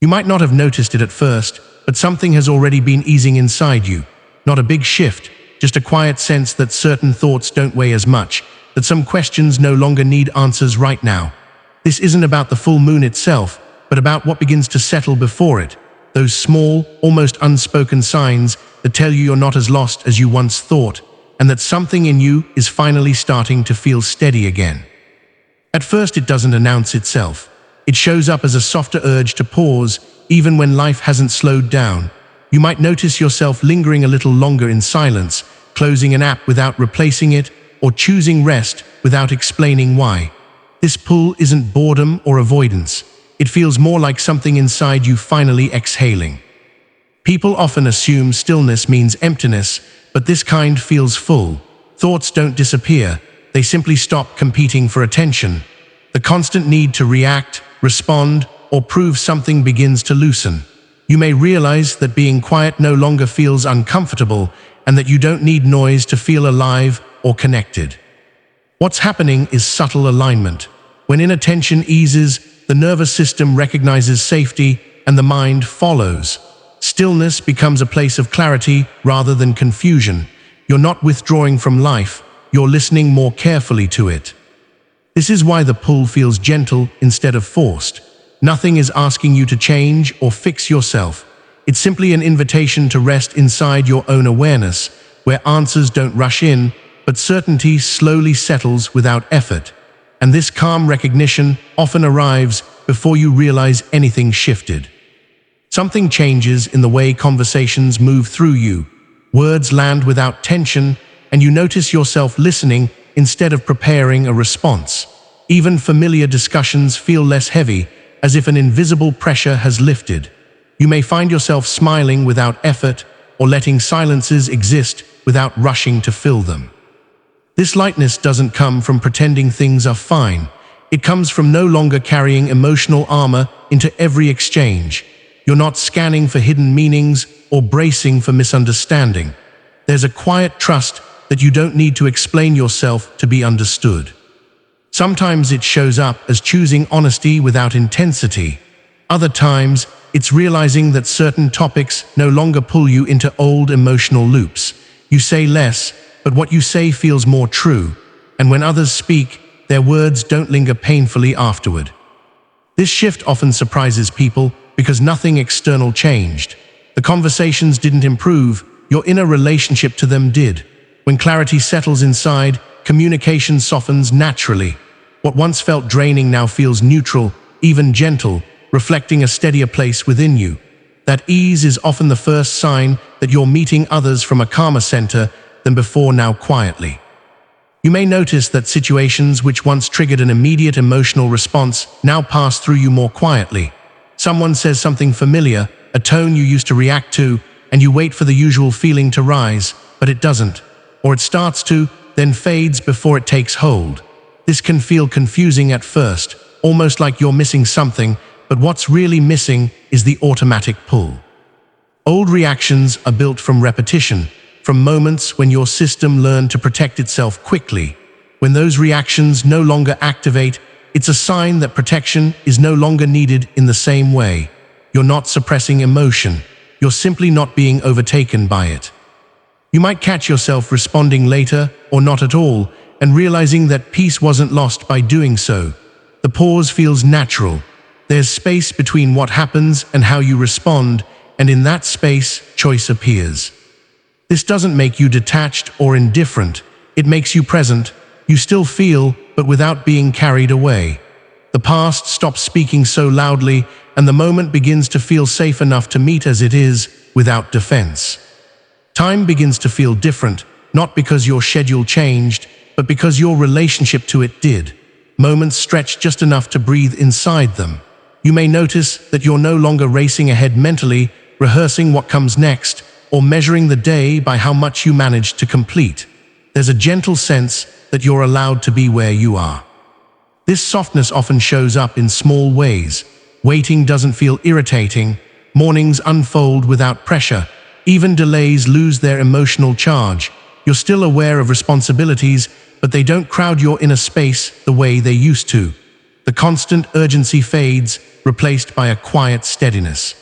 You might not have noticed it at first, but something has already been easing inside you. Not a big shift, just a quiet sense that certain thoughts don't weigh as much, that some questions no longer need answers right now. This isn't about the full moon itself, but about what begins to settle before it. Those small, almost unspoken signs that tell you you're not as lost as you once thought, and that something in you is finally starting to feel steady again. At first, it doesn't announce itself. It shows up as a softer urge to pause, even when life hasn't slowed down. You might notice yourself lingering a little longer in silence, closing an app without replacing it, or choosing rest without explaining why. This pull isn't boredom or avoidance. It feels more like something inside you finally exhaling. People often assume stillness means emptiness, but this kind feels full. Thoughts don't disappear. They simply stop competing for attention. The constant need to react, respond, or prove something begins to loosen. You may realize that being quiet no longer feels uncomfortable, and that you don't need noise to feel alive or connected. What's happening is subtle alignment. When inattention eases, the nervous system recognizes safety, and the mind follows. Stillness becomes a place of clarity rather than confusion. You're not withdrawing from life, you're listening more carefully to it. This is why the pull feels gentle instead of forced. Nothing is asking you to change or fix yourself. It's simply an invitation to rest inside your own awareness, where answers don't rush in, but certainty slowly settles without effort. And this calm recognition often arrives before you realize anything shifted. Something changes in the way conversations move through you. Words land without tension, and you notice yourself listening instead of preparing a response. Even familiar discussions feel less heavy, as if an invisible pressure has lifted. You may find yourself smiling without effort, or letting silences exist without rushing to fill them. This lightness doesn't come from pretending things are fine. It comes from no longer carrying emotional armor into every exchange. You're not scanning for hidden meanings or bracing for misunderstanding. There's a quiet trust that you don't need to explain yourself to be understood. Sometimes it shows up as choosing honesty without intensity. Other times, it's realizing that certain topics no longer pull you into old emotional loops. You say less, but what you say feels more true, and when others speak, their words don't linger painfully afterward. This shift often surprises people because nothing external changed. The conversations didn't improve, your inner relationship to them did. When clarity settles inside, communication softens naturally. What once felt draining now feels neutral, even gentle, reflecting a steadier place within you. That ease is often the first sign that you're meeting others from a calmer center than before, now quietly. You may notice that situations which once triggered an immediate emotional response now pass through you more quietly. Someone says something familiar, a tone you used to react to, and you wait for the usual feeling to rise, but it doesn't. Or it starts to, then fades before it takes hold. This can feel confusing at first, almost like you're missing something, but what's really missing is the automatic pull. Old reactions are built from repetition, from moments when your system learned to protect itself quickly. When those reactions no longer activate, it's a sign that protection is no longer needed in the same way. You're not suppressing emotion, you're simply not being overtaken by it. You might catch yourself responding later or not at all, and realizing that peace wasn't lost by doing so. The pause feels natural. There's space between what happens and how you respond, and in that space, choice appears. This doesn't make you detached or indifferent. It makes you present. You still feel, but without being carried away. The past stops speaking so loudly, and the moment begins to feel safe enough to meet as it is, without defense. Time begins to feel different, not because your schedule changed, but because your relationship to it did. Moments stretch just enough to breathe inside them. You may notice that you're no longer racing ahead mentally, rehearsing what comes next, or measuring the day by how much you managed to complete. There's a gentle sense that you're allowed to be where you are. This softness often shows up in small ways. Waiting doesn't feel irritating. Mornings unfold without pressure. Even delays lose their emotional charge. You're still aware of responsibilities, but they don't crowd your inner space the way they used to. The constant urgency fades, replaced by a quiet steadiness.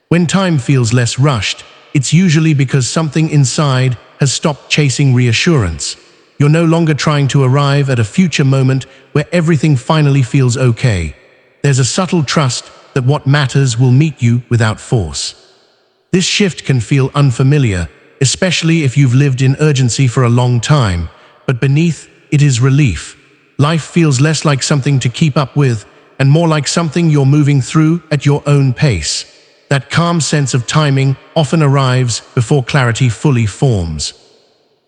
When time feels less rushed, it's usually because something inside has stopped chasing reassurance. You're no longer trying to arrive at a future moment where everything finally feels okay. There's a subtle trust that what matters will meet you without force. This shift can feel unfamiliar, especially if you've lived in urgency for a long time, but beneath it is relief. Life feels less like something to keep up with and more like something you're moving through at your own pace. That calm sense of timing often arrives before clarity fully forms.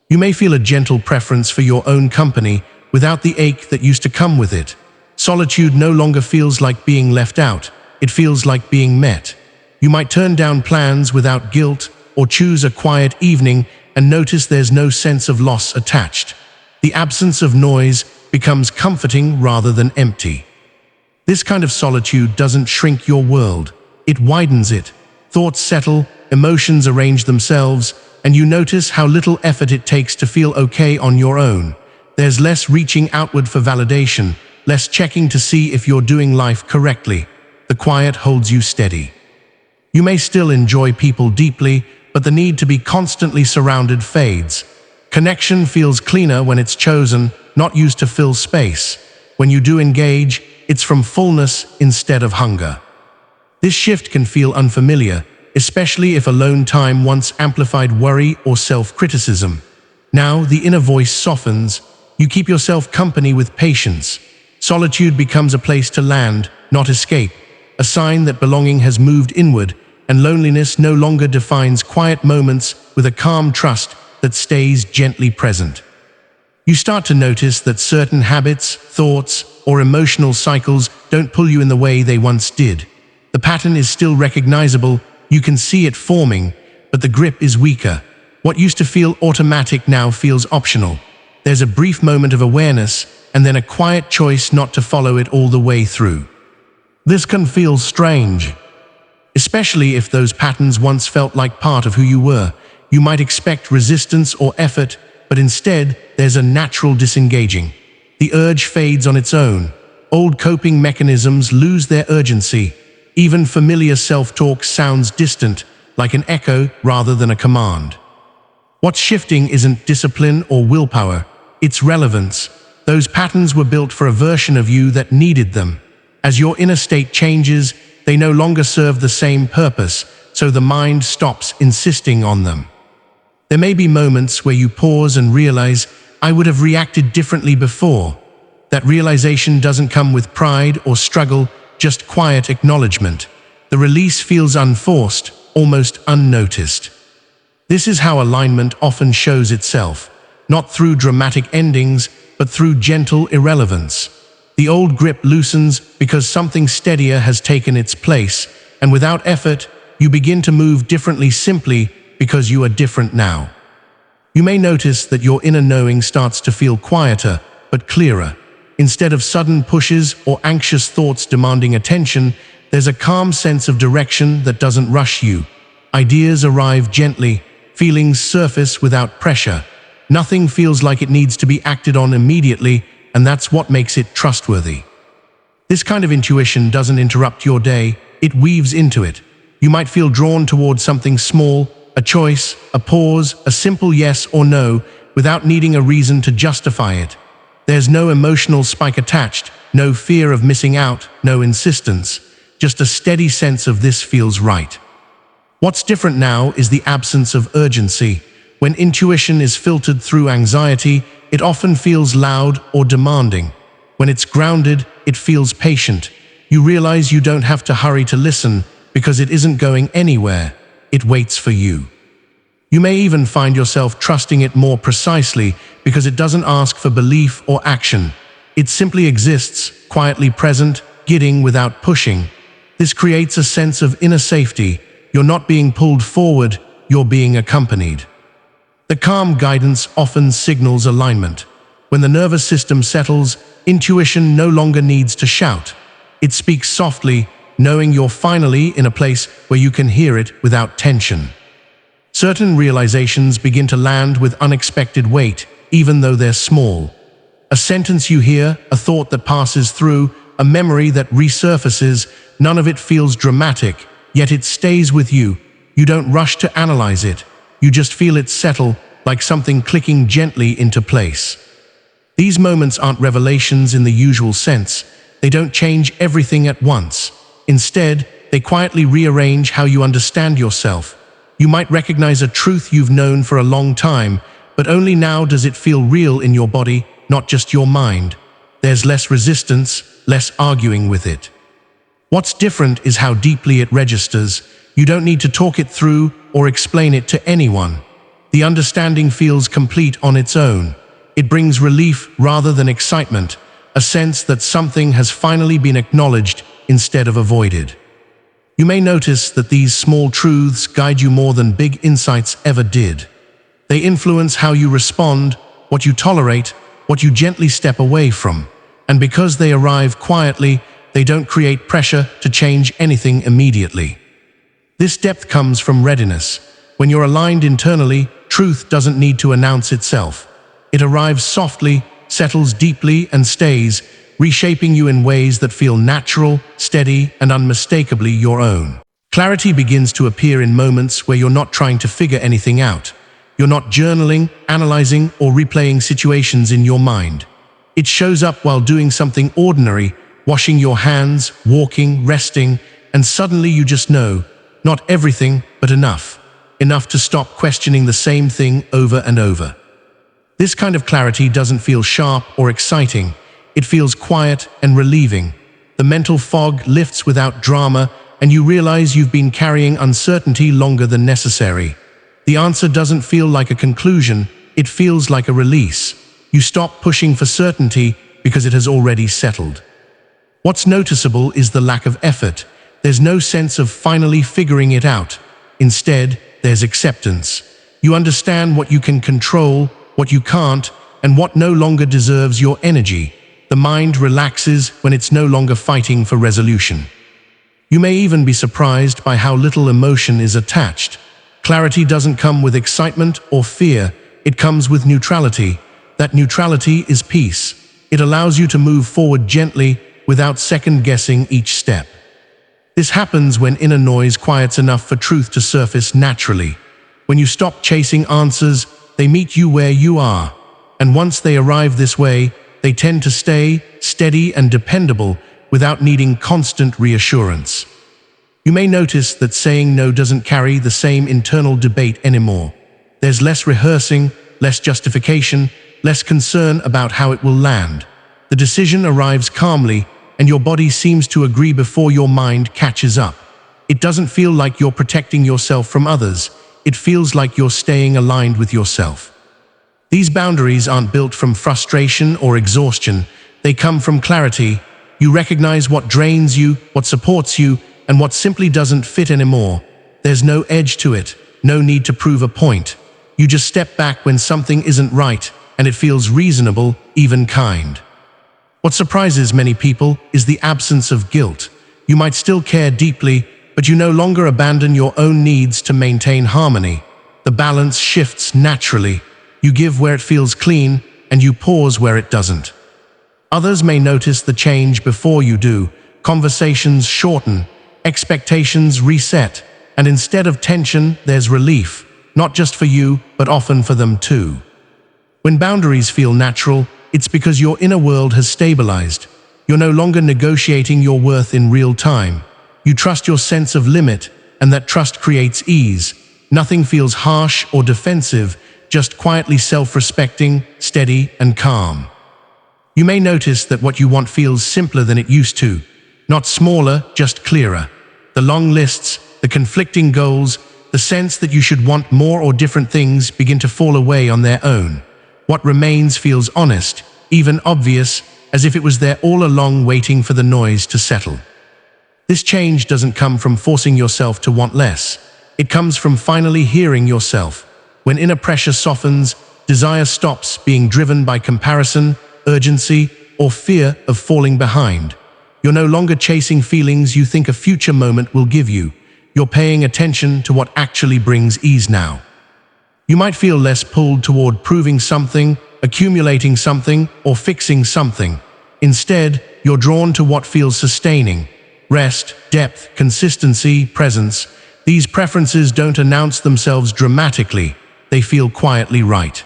You may feel a gentle preference for your own company without the ache that used to come with it. Solitude no longer feels like being left out, it feels like being met. You might turn down plans without guilt or choose a quiet evening and notice there's no sense of loss attached. The absence of noise becomes comforting rather than empty. This kind of solitude doesn't shrink your world, it widens it. Thoughts settle, emotions arrange themselves, and you notice how little effort it takes to feel okay on your own. There's less reaching outward for validation, less checking to see if you're doing life correctly. The quiet holds you steady. You may still enjoy people deeply, but the need to be constantly surrounded fades. Connection feels cleaner when it's chosen, not used to fill space. When you do engage, it's from fullness instead of hunger. This shift can feel unfamiliar, especially if alone time once amplified worry or self-criticism. Now the inner voice softens, you keep yourself company with patience. Solitude becomes a place to land, not escape, a sign that belonging has moved inward, and loneliness no longer defines quiet moments with a calm trust that stays gently present. You start to notice that certain habits, thoughts, or emotional cycles don't pull you in the way they once did. The pattern is still recognizable, you can see it forming, but the grip is weaker. What used to feel automatic now feels optional. There's a brief moment of awareness, and then a quiet choice not to follow it all the way through. This can feel strange, especially if those patterns once felt like part of who you were. You might expect resistance or effort, but instead, there's a natural disengaging. The urge fades on its own. Old coping mechanisms lose their urgency. Even familiar self-talk sounds distant, like an echo rather than a command. What's shifting isn't discipline or willpower, it's relevance. Those patterns were built for a version of you that needed them. As your inner state changes, they no longer serve the same purpose, so the mind stops insisting on them. There may be moments where you pause and realize, I would have reacted differently before. That realization doesn't come with pride or struggle, just quiet acknowledgement. The release feels unforced, almost unnoticed. This is how alignment often shows itself, not through dramatic endings, but through gentle irrelevance. The old grip loosens because something steadier has taken its place, and without effort, you begin to move differently simply because you are different now. You may notice that your inner knowing starts to feel quieter, but clearer. Instead of sudden pushes or anxious thoughts demanding attention, there's a calm sense of direction that doesn't rush you. Ideas arrive gently, feelings surface without pressure. Nothing feels like it needs to be acted on immediately, and that's what makes it trustworthy. This kind of intuition doesn't interrupt your day, it weaves into it. You might feel drawn towards something small, a choice, a pause, a simple yes or no, without needing a reason to justify it. There's no emotional spike attached, no fear of missing out, no insistence, just a steady sense of this feels right. What's different now is the absence of urgency. When intuition is filtered through anxiety, it often feels loud or demanding. When it's grounded, it feels patient. You realize you don't have to hurry to listen because it isn't going anywhere. It waits for you. You may even find yourself trusting it more precisely because it doesn't ask for belief or action. It simply exists, quietly present, guiding without pushing. This creates a sense of inner safety. You're not being pulled forward, you're being accompanied. The calm guidance often signals alignment. When the nervous system settles, intuition no longer needs to shout. It speaks softly, knowing you're finally in a place where you can hear it without tension. Certain realizations begin to land with unexpected weight, even though they're small. A sentence you hear, a thought that passes through, a memory that resurfaces, None of it feels dramatic, yet it stays with you. You don't rush to analyze it. You just feel it settle, like something clicking gently into place. These moments aren't revelations in the usual sense. They don't change everything at once. Instead, they quietly rearrange how you understand yourself. You might recognize a truth you've known for a long time, but only now does it feel real in your body, not just your mind. There's less resistance, less arguing with it. What's different is how deeply it registers. You don't need to talk it through or explain it to anyone. The understanding feels complete on its own. It brings relief rather than excitement, a sense that something has finally been acknowledged instead of avoided. You may notice that these small truths guide you more than big insights ever did. They influence how you respond, what you tolerate, what you gently step away from. And because they arrive quietly, they don't create pressure to change anything immediately. This depth comes from readiness. When you're aligned internally, truth doesn't need to announce itself. It arrives softly, settles deeply, and stays, reshaping you in ways that feel natural, steady, and unmistakably your own. Clarity begins to appear in moments where you're not trying to figure anything out. You're not journaling, analyzing, or replaying situations in your mind. It shows up while doing something ordinary, washing your hands, walking, resting, and suddenly you just know, not everything, but enough. Enough to stop questioning the same thing over and over. This kind of clarity doesn't feel sharp or exciting. It feels quiet and relieving. The mental fog lifts without drama, and you realize you've been carrying uncertainty longer than necessary. The answer doesn't feel like a conclusion, it feels like a release. You stop pushing for certainty because it has already settled. What's noticeable is the lack of effort. There's no sense of finally figuring it out. Instead, there's acceptance. You understand what you can control, what you can't, and what no longer deserves your energy. The mind relaxes when it's no longer fighting for resolution. You may even be surprised by how little emotion is attached. Clarity doesn't come with excitement or fear, it comes with neutrality. That neutrality is peace. It allows you to move forward gently without second-guessing each step. This happens when inner noise quiets enough for truth to surface naturally. When you stop chasing answers, they meet you where you are. And once they arrive this way, they tend to stay steady and dependable without needing constant reassurance. You may notice that saying no doesn't carry the same internal debate anymore. There's less rehearsing, less justification, less concern about how it will land. The decision arrives calmly, and your body seems to agree before your mind catches up. It doesn't feel like you're protecting yourself from others. It feels like you're staying aligned with yourself. These boundaries aren't built from frustration or exhaustion. They come from clarity. You recognize what drains you, what supports you, and what simply doesn't fit anymore. There's no edge to it, no need to prove a point. You just step back when something isn't right, and it feels reasonable, even kind. What surprises many people is the absence of guilt. You might still care deeply, but you no longer abandon your own needs to maintain harmony. The balance shifts naturally. You give where it feels clean, and you pause where it doesn't. Others may notice the change before you do. Conversations shorten, expectations reset, and instead of tension, there's relief, not just for you, but often for them too. When boundaries feel natural, it's because your inner world has stabilized. You're no longer negotiating your worth in real time. You trust your sense of limit, and that trust creates ease. Nothing feels harsh or defensive, just quietly self-respecting, steady, and calm. You may notice that what you want feels simpler than it used to. Not smaller, just clearer. The long lists, the conflicting goals, the sense that you should want more or different things begin to fall away on their own. What remains feels honest, even obvious, as if it was there all along waiting for the noise to settle. This change doesn't come from forcing yourself to want less. It comes from finally hearing yourself. When inner pressure softens, desire stops being driven by comparison, urgency, or fear of falling behind. You're no longer chasing feelings you think a future moment will give you. You're paying attention to what actually brings ease now. You might feel less pulled toward proving something, accumulating something, or fixing something. Instead, you're drawn to what feels sustaining. rest, depth, consistency, presence. These preferences don't announce themselves dramatically, they feel quietly right.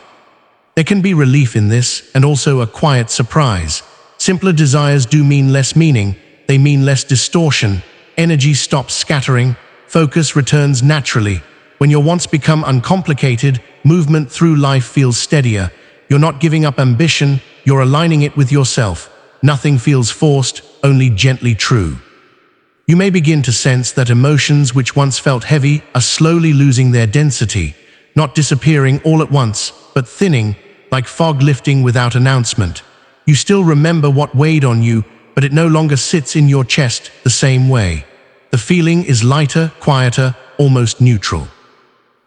There can be relief in this, and also a quiet surprise. Simpler desires do mean less meaning, they mean less distortion, energy stops scattering, focus returns naturally. When your wants become uncomplicated, movement through life feels steadier. You're not giving up ambition, you're aligning it with yourself. Nothing feels forced, only gently true. You may begin to sense that emotions which once felt heavy are slowly losing their density, not disappearing all at once, but thinning, like fog lifting without announcement. You still remember what weighed on you, but it no longer sits in your chest the same way. The feeling is lighter, quieter, almost neutral.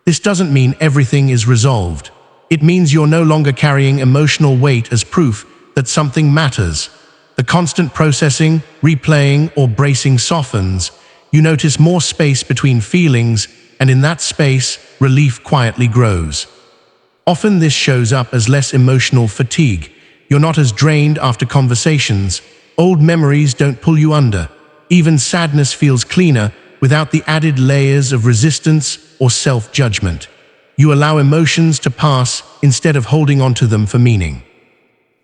This doesn't mean everything is resolved. It means you're no longer carrying emotional weight as proof that something matters. The constant processing, replaying, or bracing softens. You notice more space between feelings, and in that space, relief quietly grows. Often this shows up as less emotional fatigue. You're not as drained after conversations. Old memories don't pull you under. Even sadness feels cleaner without the added layers of resistance or self-judgment. You allow emotions to pass instead of holding on to them for meaning.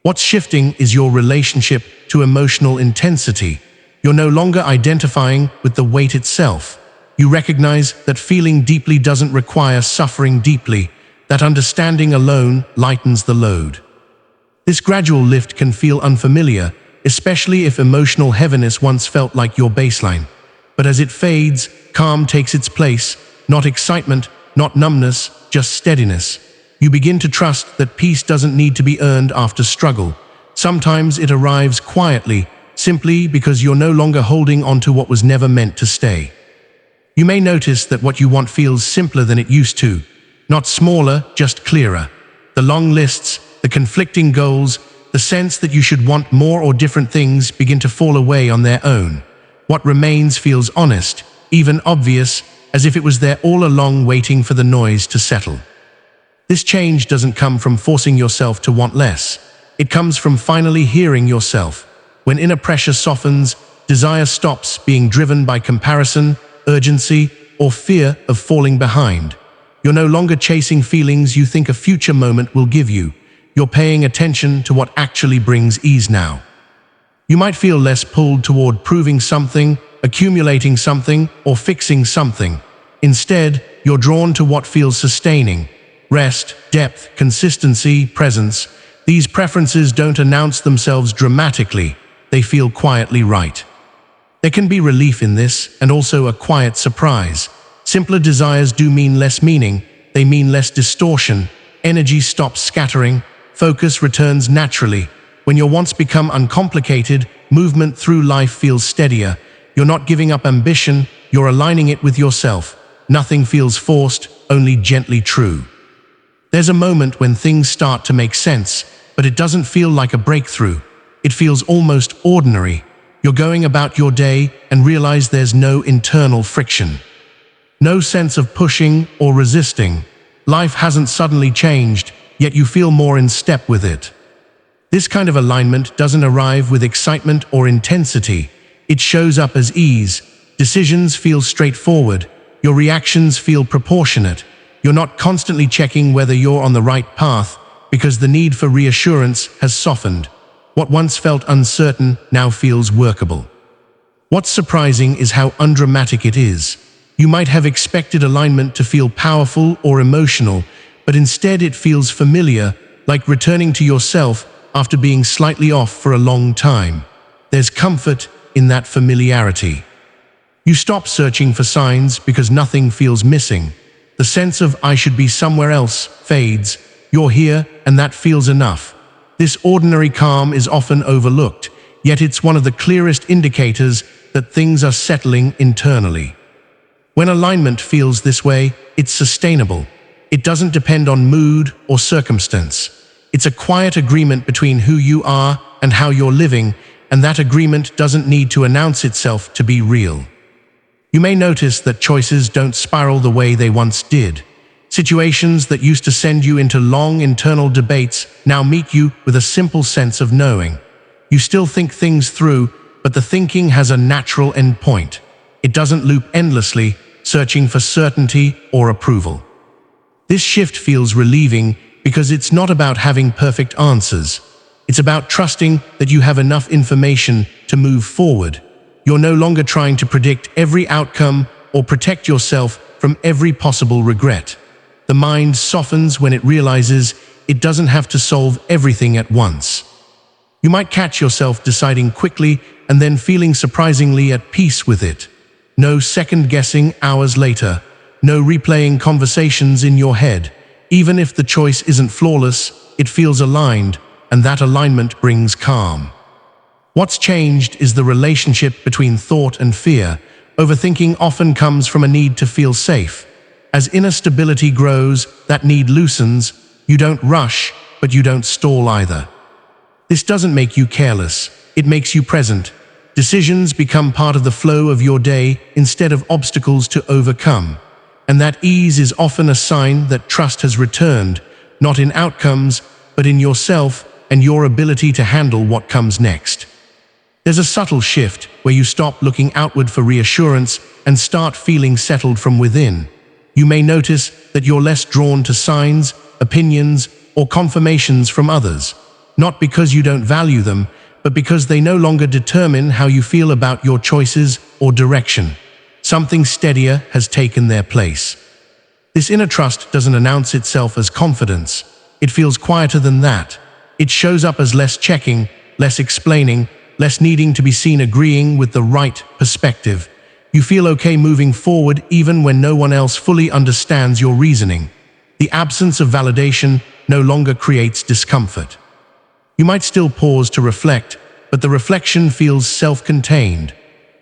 What's shifting is your relationship to emotional intensity. You're no longer identifying with the weight itself. You recognize that feeling deeply doesn't require suffering deeply, that understanding alone lightens the load. This gradual lift can feel unfamiliar, especially if emotional heaviness once felt like your baseline. But as it fades, calm takes its place, not excitement, not numbness, just steadiness. You begin to trust that peace doesn't need to be earned after struggle. Sometimes it arrives quietly, simply because you're no longer holding on to what was never meant to stay. You may notice that what you want feels simpler than it used to. Not smaller, just clearer. The long lists, the conflicting goals, the sense that you should want more or different things begin to fall away on their own. What remains feels honest, even obvious, as if it was there all along waiting for the noise to settle. This change doesn't come from forcing yourself to want less. It comes from finally hearing yourself. When inner pressure softens, desire stops being driven by comparison, urgency, or fear of falling behind. You're no longer chasing feelings you think a future moment will give you. You're paying attention to what actually brings ease now. You might feel less pulled toward proving something, accumulating something, or fixing something. Instead, you're drawn to what feels sustaining. Rest, depth, consistency, presence. These preferences don't announce themselves dramatically, they feel quietly right. There can be relief in this, and also a quiet surprise. Simpler desires do mean less meaning, they mean less distortion. Energy stops scattering, focus returns naturally. When your wants become uncomplicated, movement through life feels steadier. You're not giving up ambition, you're aligning it with yourself. Nothing feels forced, only gently true. There's a moment when things start to make sense, but it doesn't feel like a breakthrough. It feels almost ordinary. You're going about your day and realize there's no internal friction. No sense of pushing or resisting. Life hasn't suddenly changed, yet you feel more in step with it. This kind of alignment doesn't arrive with excitement or intensity. It shows up as ease. Decisions feel straightforward. Your reactions feel proportionate. You're not constantly checking whether you're on the right path because the need for reassurance has softened. What once felt uncertain now feels workable. What's surprising is how undramatic it is. You might have expected alignment to feel powerful or emotional, but instead it feels familiar, like returning to yourself after being slightly off for a long time. There's comfort in that familiarity. You stop searching for signs because nothing feels missing. The sense of "I should be somewhere else" fades. You're here, and that feels enough. This ordinary calm is often overlooked, yet it's one of the clearest indicators that things are settling internally. When alignment feels this way, it's sustainable. It doesn't depend on mood or circumstance. It's a quiet agreement between who you are and how you're living, and that agreement doesn't need to announce itself to be real. You may notice that choices don't spiral the way they once did. Situations that used to send you into long internal debates now meet you with a simple sense of knowing. You still think things through, but the thinking has a natural endpoint. It doesn't loop endlessly, searching for certainty or approval. This shift feels relieving because it's not about having perfect answers. It's about trusting that you have enough information to move forward. You're no longer trying to predict every outcome or protect yourself from every possible regret. The mind softens when it realizes it doesn't have to solve everything at once. You might catch yourself deciding quickly and then feeling surprisingly at peace with it. No second-guessing hours later, no replaying conversations in your head. Even if the choice isn't flawless, it feels aligned, and that alignment brings calm. What's changed is the relationship between thought and fear. Overthinking often comes from a need to feel safe. As inner stability grows, that need loosens. You don't rush, but you don't stall either. This doesn't make you careless, it makes you present. Decisions become part of the flow of your day instead of obstacles to overcome. And that ease is often a sign that trust has returned, not in outcomes, but in yourself and your ability to handle what comes next. There's a subtle shift where you stop looking outward for reassurance and start feeling settled from within. You may notice that you're less drawn to signs, opinions, or confirmations from others, not because you don't value them, but because they no longer determine how you feel about your choices or direction. Something steadier has taken their place. This inner trust doesn't announce itself as confidence. It feels quieter than that. It shows up as less checking, less explaining, less needing to be seen agreeing with the right perspective. You feel okay moving forward even when no one else fully understands your reasoning. The absence of validation no longer creates discomfort. You might still pause to reflect, but the reflection feels self-contained.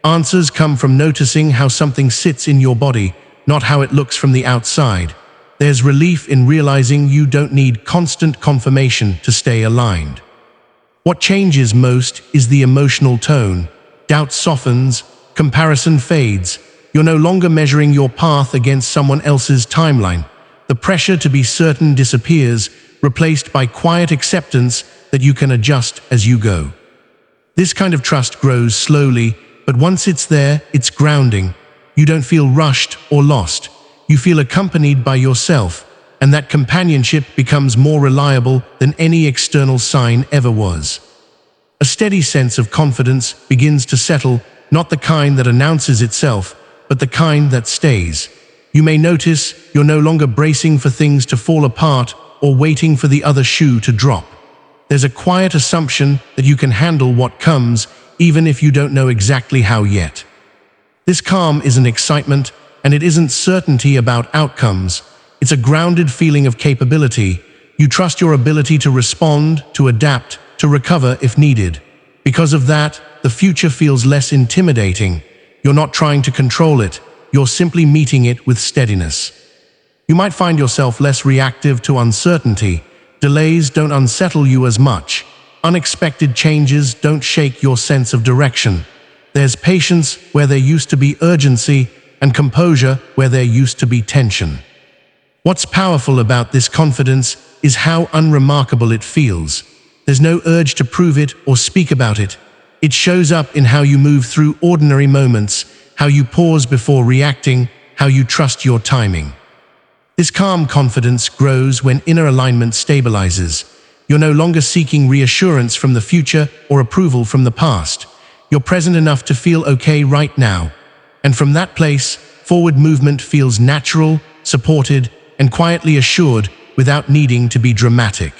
Answers come from noticing how something sits in your body, not how it looks from the outside. There's relief in realizing you don't need constant confirmation to stay aligned. What changes most is the emotional tone. Doubt softens, comparison fades. You're no longer measuring your path against someone else's timeline. The pressure to be certain disappears, replaced by quiet acceptance that you can adjust as you go. This kind of trust grows slowly, but once it's there, it's grounding. You don't feel rushed or lost. You feel accompanied by yourself, and that companionship becomes more reliable than any external sign ever was. A steady sense of confidence begins to settle, not the kind that announces itself, but the kind that stays. You may notice you're no longer bracing for things to fall apart or waiting for the other shoe to drop. There's a quiet assumption that you can handle what comes, even if you don't know exactly how yet. This calm isn't excitement, and it isn't certainty about outcomes. It's a grounded feeling of capability. You trust your ability to respond, to adapt, to recover if needed. Because of that, the future feels less intimidating. You're not trying to control it, you're simply meeting it with steadiness. You might find yourself less reactive to uncertainty. Delays don't unsettle you as much. Unexpected changes don't shake your sense of direction. There's patience where there used to be urgency, and composure where there used to be tension. What's powerful about this confidence is how unremarkable it feels. There's no urge to prove it or speak about it. It shows up in how you move through ordinary moments, how you pause before reacting, how you trust your timing. This calm confidence grows when inner alignment stabilizes. You're no longer seeking reassurance from the future or approval from the past. You're present enough to feel okay right now. And from that place, forward movement feels natural, supported, and quietly assured without needing to be dramatic.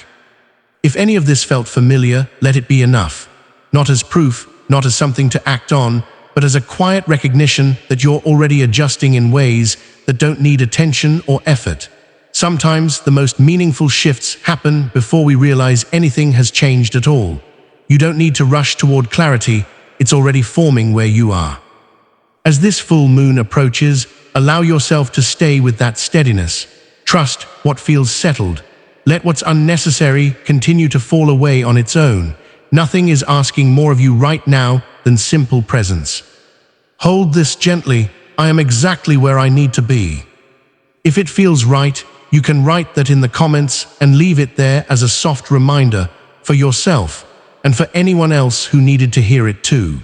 If any of this felt familiar, let it be enough. Not as proof, not as something to act on, but as a quiet recognition that you're already adjusting in ways that don't need attention or effort. Sometimes the most meaningful shifts happen before we realize anything has changed at all. You don't need to rush toward clarity, it's already forming where you are. As this full moon approaches, allow yourself to stay with that steadiness. Trust what feels settled. Let what's unnecessary continue to fall away on its own. Nothing is asking more of you right now than simple presence. Hold this gently. I am exactly where I need to be. If it feels right, you can write that in the comments and leave it there as a soft reminder for yourself and for anyone else who needed to hear it too.